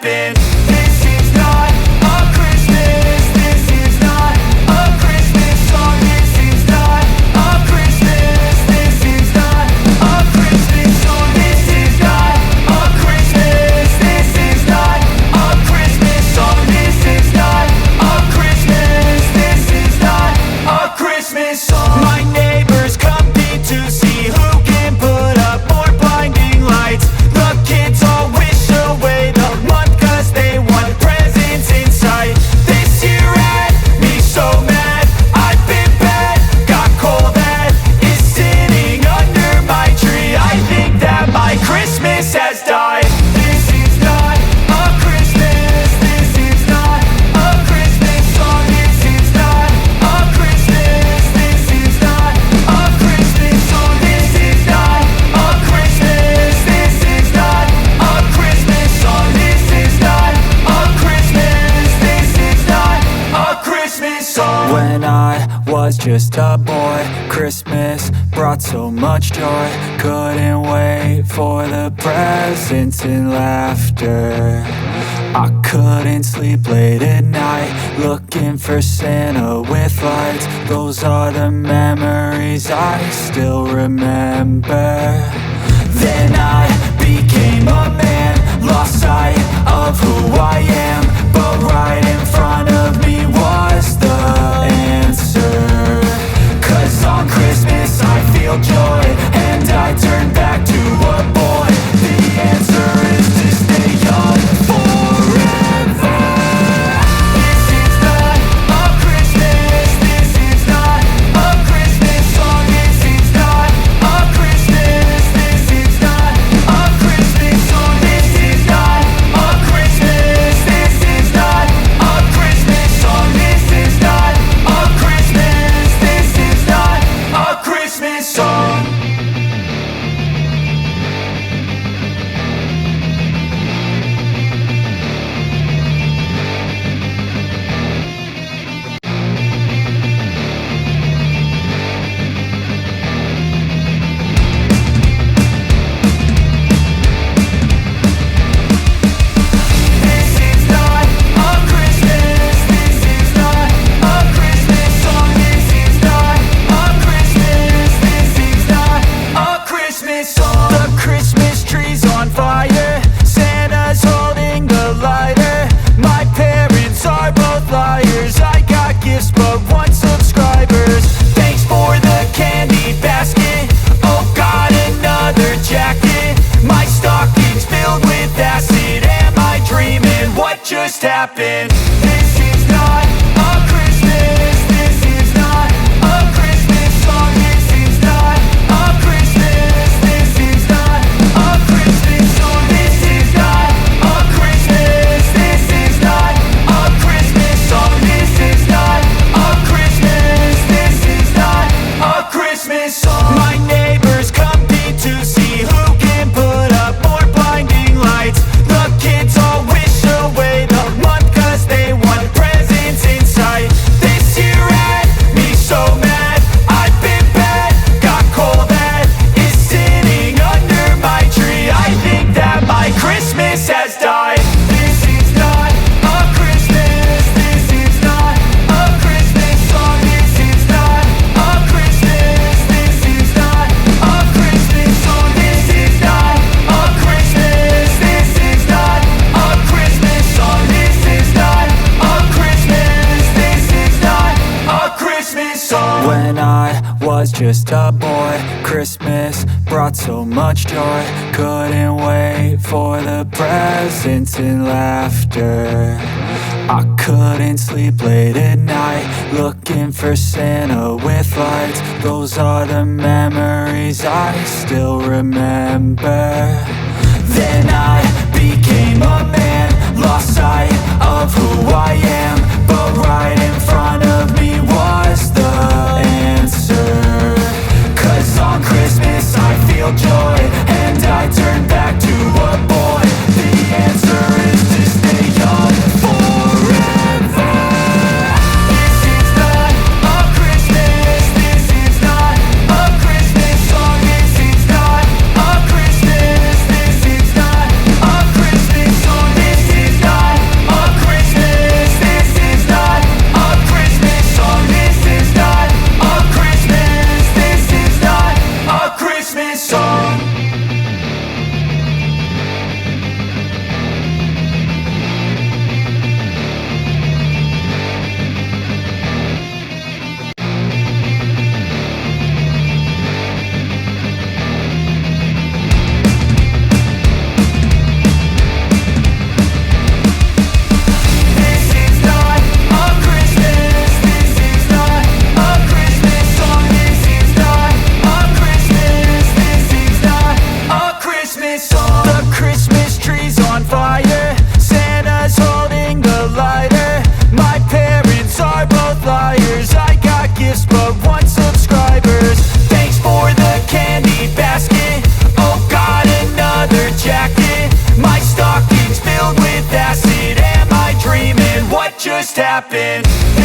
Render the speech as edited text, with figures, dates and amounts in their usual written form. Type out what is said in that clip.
happen. This is not a Christmas. This is not a Christmas song. This is not a Christmas. This is not a Christmas song. This is not a Christmas. This is not a Christmas song. This is not a Christmas. This is not a Christmas song. My neighbors compete to see who can put up more blinding lights. The kids all wish away the month 'cause they want presents in sight. This year had me so mad, I've been bad, got coal that is sitting under my tree. I think that my Christmas has died. This is not a Christmas. This is not a Christmas song. This is not a Christmas. This is not a Christmas song. This is not a Christmas. This is not a Christmas song. This is not a Christmas. This is not a Christmas song. When I was just a boy, Christmas brought so much joy. Couldn't wait for the presents and laughter. I couldn't sleep late at night, looking for Santa with lights. Those are the memories I still remember. Then I became a man, lost sight of who I am, but right in front of me was the answer. 'Cause on Christmas I feel joy, and I turn back to a boy. The answer is to stay young forever. This is not a Christmas. This is not a Christmas song. This is not a Christmas. This is not a Christmas song. This is not a Christmas. This is not a Christmas song. This is not a Christmas. This is not a Christmas song. This is not a Christmas. This is not a Christmas song. This is not a Christmas. This is not a Christmas song. The Christmas tree's on fire. Santa's holding the lighter. My parents are both liars. I got gifts but one subscribers. Thanks for the candy basket. Oh, got another jacket. My stocking's filled with acid. Am I dreaming? What just happened? This is not a Christmas. This is not a Christmas song. This is not a Christmas. This is not a Christmas song. This is not a Christmas. This is not a Christmas song. This is not a Christmas. This is not a Christmas song. My neighbors compete to see who can put up more blinding lights. The kids all wish away the month 'cause they want presents in sight. This year had me so mad, I've been bad, got coal that is sitting under my tree. I think that my Christmas has died. This is not a Christmas. This is not a Christmas song. This is not a Christmas. This is not a Christmas song. This is not a Christmas. This is not a Christmas song. This is not a Christmas. This is not a Christmas song. When I was just a boy, Christmas brought so much joy. Couldn't wait for the presents and laughter. I couldn't sleep late at night, looking for Santa with lights. Those are the memories I still remember. Then I became a man, lost sight of who I am, but right in front of me was the answer. 'Cause on Christmas I feel joy, and I turn back to a boy. The answer is to stay young forever. This is not a Christmas. This is not a Christmas song. This is not a Christmas. This is not a Christmas song. This is happened.